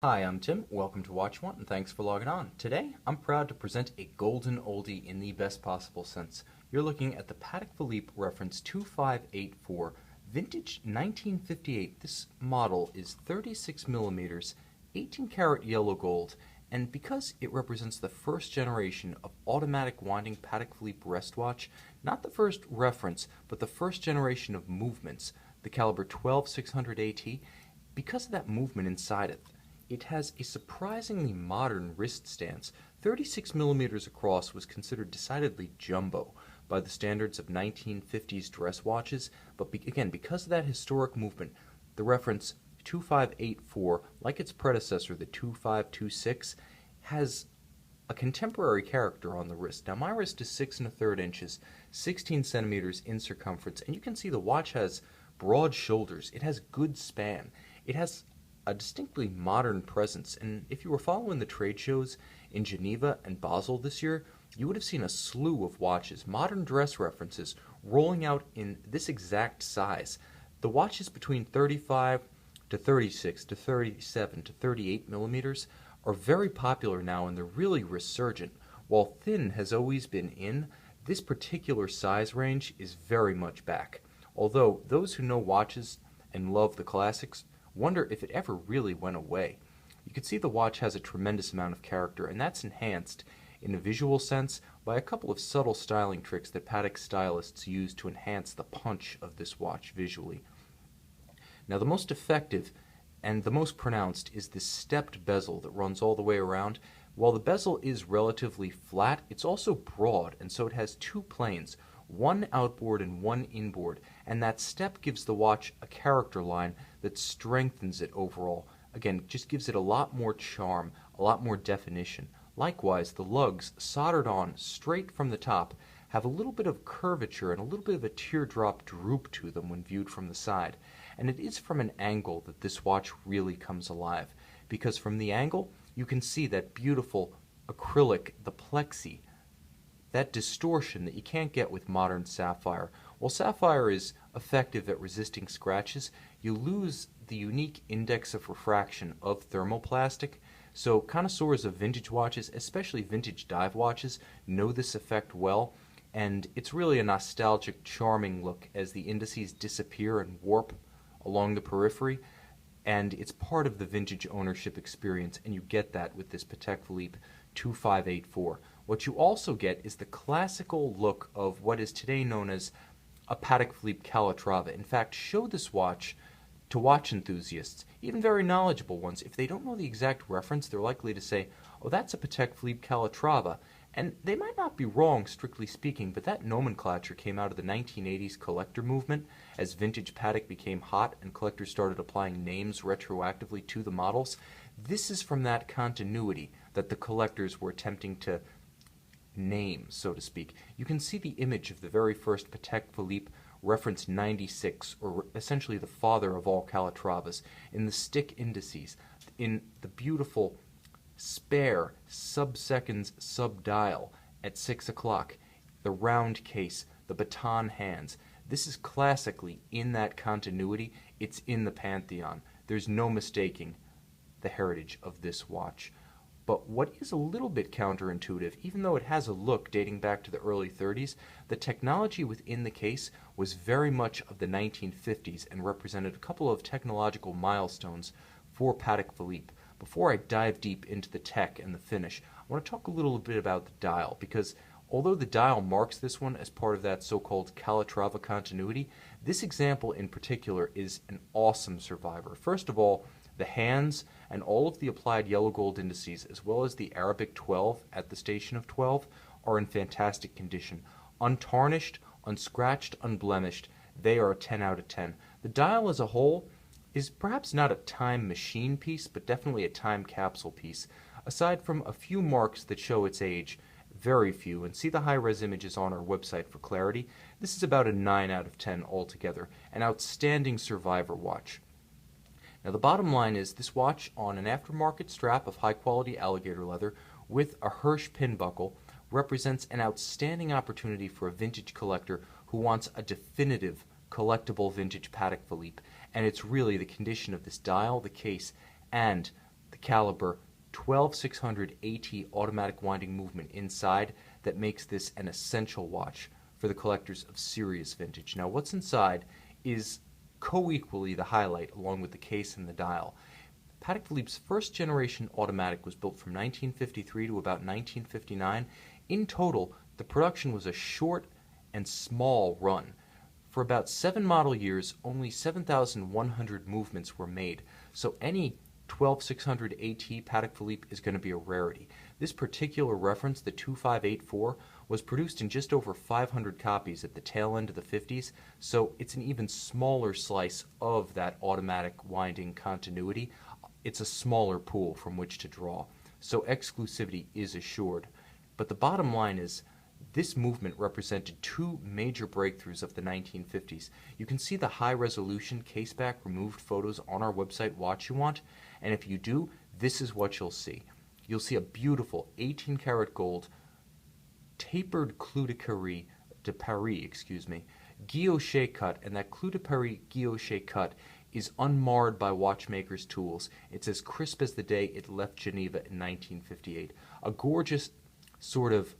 Hi, I'm Tim. Welcome to Watch One, and thanks for logging on. Today, I'm proud to present a golden oldie in the best possible sense. You're looking at the Patek Philippe reference 2584, vintage 1958. This model is 36 millimeters, 18 karat yellow gold, and because it represents the first generation of automatic winding Patek Philippe wristwatch, not the first reference, but the first generation of movements, the caliber 12600 AT, because of that movement inside it has a surprisingly modern wrist stance. 36 millimeters across was considered decidedly jumbo by the standards of 1950s dress watches, but again, because of that historic movement, the reference 2584, like its predecessor, the 2526, has a contemporary character on the wrist. Now, my wrist is 6 1/3 inches, 16 centimeters in circumference, and you can see the watch has broad shoulders. It has good span. It has a distinctly modern presence, and if you were following the trade shows in Geneva and Basel this year, you would have seen a slew of watches, modern dress references, rolling out in this exact size. The watches between 35 to 36 to 37 to 38 millimeters are very popular now, and they're really resurgent. While thin has always been in, this particular size range is very much back. Although those who know watches and love the classics wonder if it ever really went away. You can see the watch has a tremendous amount of character, and that's enhanced in a visual sense by a couple of subtle styling tricks that Patek stylists use to enhance the punch of this watch visually. Now, the most effective and the most pronounced is this stepped bezel that runs all the way around. While the bezel is relatively flat, it's also broad, and so it has two planes, one outboard and one inboard, and that step gives the watch a character line that strengthens it overall. Again, just gives it a lot more charm, a lot more definition. Likewise, the lugs, soldered on straight from the top, have a little bit of curvature and a little bit of a teardrop droop to them when viewed from the side. And it is from an angle that this watch really comes alive, because from the angle, you can see that beautiful acrylic, the plexi, that distortion that you can't get with modern sapphire. While sapphire is effective at resisting scratches, you lose the unique index of refraction of thermoplastic. So connoisseurs of vintage watches, especially vintage dive watches, know this effect well, and it's really a nostalgic, charming look as the indices disappear and warp along the periphery, and it's part of the vintage ownership experience, and you get that with this Patek Philippe 2584. What you also get is the classical look of what is today known as a Patek Philippe Calatrava. In fact, show this watch to watch enthusiasts, even very knowledgeable ones. If they don't know the exact reference, they're likely to say, oh, that's a Patek Philippe Calatrava. And they might not be wrong, strictly speaking, but that nomenclature came out of the 1980s collector movement as vintage Patek became hot and collectors started applying names retroactively to the models. This is from that continuity that the collectors were attempting to name, so to speak. You can see the image of the very first Patek Philippe reference 96, or essentially the father of all Calatravas, in the stick indices, in the beautiful spare sub-seconds sub-dial at 6 o'clock, the round case, the baton hands. This is classically in that continuity. It's in the pantheon. There's no mistaking the heritage of this watch. But what is a little bit counterintuitive, even though it has a look dating back to the early 30s, the technology within the case was very much of the 1950s and represented a couple of technological milestones for Patek Philippe. Before I dive deep into the tech and the finish, I want to talk a little bit about the dial, because although the dial marks this one as part of that so-called Calatrava continuity, this example in particular is an awesome survivor. First of all, the hands and all of the applied yellow gold indices, as well as the Arabic 12 at the station of 12, are in fantastic condition. Untarnished, unscratched, unblemished, they are a 10 out of 10. The dial as a whole is perhaps not a time machine piece, but definitely a time capsule piece. Aside from a few marks that show its age, very few, and see the high-res images on our website for clarity, this is about a 9 out of 10 altogether, an outstanding survivor watch. Now, the bottom line is this watch on an aftermarket strap of high-quality alligator leather with a Hirsch pin buckle represents an outstanding opportunity for a vintage collector who wants a definitive collectible vintage Patek Philippe, and it's really the condition of this dial, the case, and the the caliber 12600 AT automatic winding movement inside that makes this an essential watch for the collectors of serious vintage. Now, what's inside is co-equally the highlight along with the case and the dial. Patek Philippe's first generation automatic was built from 1953 to about 1959. In total, the production was a short and small run. For about 7 model years, only 7,100 movements were made, so any 12600 AT Patek Philippe is going to be a rarity. This particular reference, the 2584, was produced in just over 500 copies at the tail end of the 50s, so it's an even smaller slice of that automatic winding continuity. It's a smaller pool from which to draw, so exclusivity is assured. But the bottom line is, this movement represented 2 major breakthroughs of the 1950s. You can see the high-resolution caseback removed photos on our website, Watch You Want, and if you do, this is what you'll see. You'll see a beautiful 18-karat gold tapered clou de Paris, guilloche cut, and that clou de Paris guilloche cut is unmarred by watchmakers' tools. It's as crisp as the day it left Geneva in 1958. A gorgeous sort of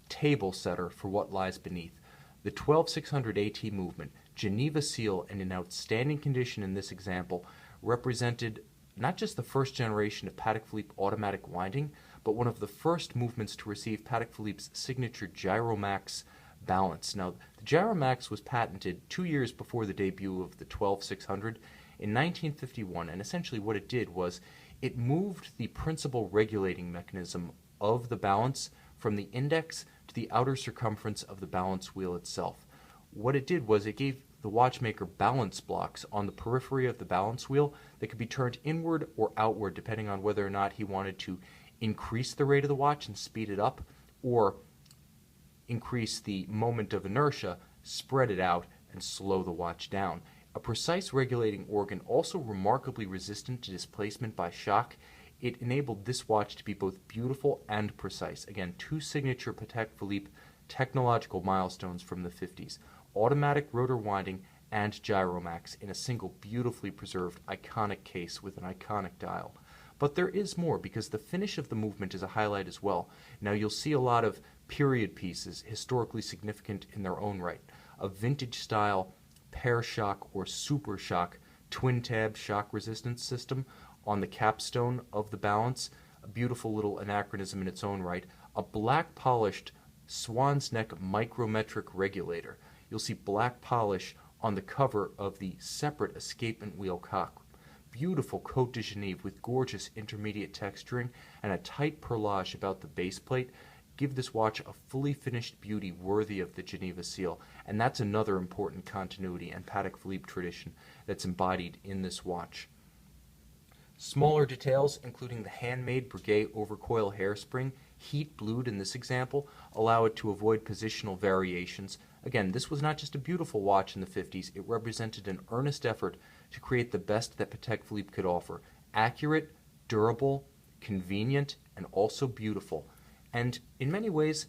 table setter for what lies beneath. The 12600 AT movement, Geneva seal, and in outstanding condition in this example, represented not just the first generation of Patek Philippe automatic winding, but one of the first movements to receive Patek Philippe's signature Gyromax balance. Now, the Gyromax was patented 2 years before the debut of the 12600 in 1951, and essentially what it did was it moved the principal regulating mechanism of the balance from the index to the outer circumference of the balance wheel itself. What it did was it gave the watchmaker balance blocks on the periphery of the balance wheel that could be turned inward or outward depending on whether or not he wanted to increase the rate of the watch and speed it up, or increase the moment of inertia, spread it out, and slow the watch down. A precise regulating organ, also remarkably resistant to displacement by shock, it enabled this watch to be both beautiful and precise. Again, 2 signature Patek Philippe technological milestones from the 50s. Automatic rotor winding and Gyromax in a single beautifully preserved iconic case with an iconic dial. But there is more, because the finish of the movement is a highlight as well. Now, you'll see a lot of period pieces historically significant in their own right. A vintage style pair shock or super shock twin tab shock resistance system on the capstone of the balance, a beautiful little anachronism in its own right. A black polished swan's neck micrometric regulator. You'll see black polish on the cover of the separate escapement wheel cock. Beautiful Côte de Genève with gorgeous intermediate texturing and a tight perlage about the base plate give this watch a fully finished beauty worthy of the Geneva seal, and that's another important continuity and Patek Philippe tradition that's embodied in this watch. Smaller details, including the handmade Breguet overcoil hairspring, heat blued in this example, allow it to avoid positional variations. Again, this was not just a beautiful watch in the 50s, it represented an earnest effort to create the best that Patek Philippe could offer. Accurate, durable, convenient, and also beautiful. And in many ways,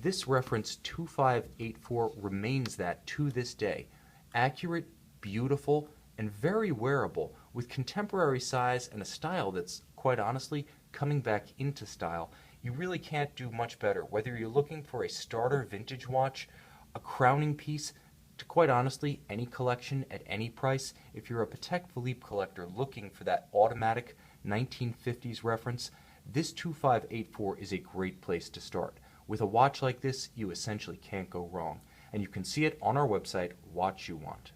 this reference 2584 remains that to this day. Accurate, beautiful, and very wearable, with contemporary size and a style that's, quite honestly, coming back into style. You really can't do much better, whether you're looking for a starter vintage watch, a crowning piece, to quite honestly, any collection at any price. If you're a Patek Philippe collector looking for that automatic 1950s reference, this 2584 is a great place to start. With a watch like this, you essentially can't go wrong. And you can see it on our website, Watch You Want.